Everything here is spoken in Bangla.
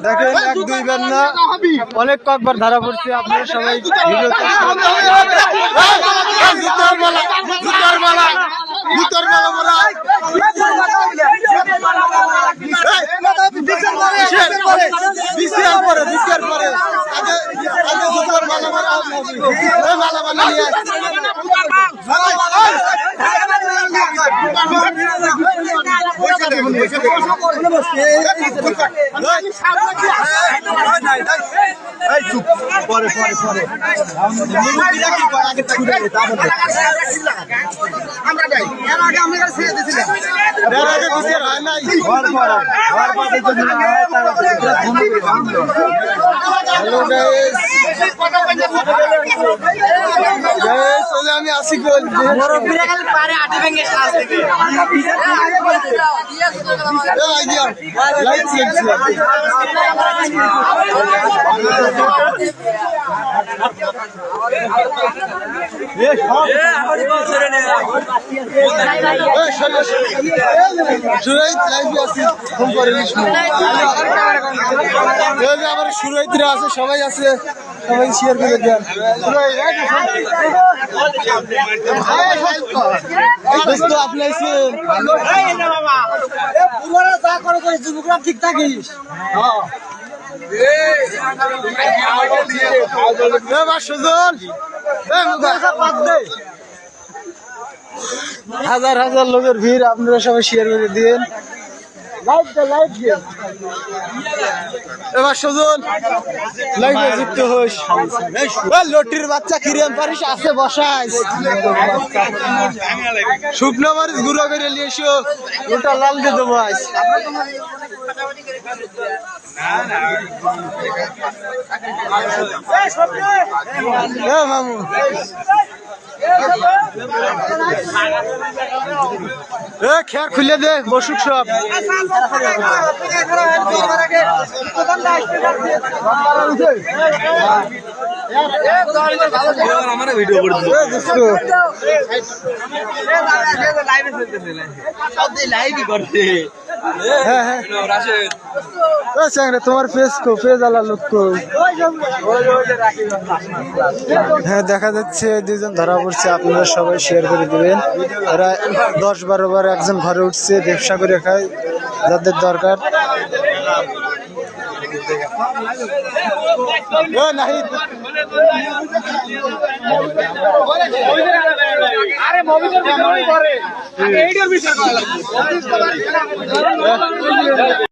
দেখেন এক দুইবার না অনেক কয়েকবার ধরা পড়ছে। আপনারা সবাই আমি আসি আমার সুরাইতরা আছে, সবাই আছে, সবাই শেয়ার করে দেন। আপনি ঠিক থাকিস হাজার হাজার লোকের ভিড়, আপনারা সবাই শেয়ার করে দিন। এবার সুজন লাইভে যুক্ত হোস। লটির বাচ্চা কিরিয়ান পারিস আছে বসাই, শুকনো মরিচ গুঁড়ো করে নিয়ে এসো, ওটা লাল দিয়ে দেবো আজ। মামু খেয়ার খুলে দে, বসুক সব। তোমার পেজ কো, পেজ আলা লোক কো। হ্যাঁ, দেখা যাচ্ছে দুজন ধরা পড়ছে, আপনারা সবাই শেয়ার করে দেবেন। এরা 10-12 বার একজন ঘরে উঠছে, ব্যবসা করে খায়, যাদের দরকার।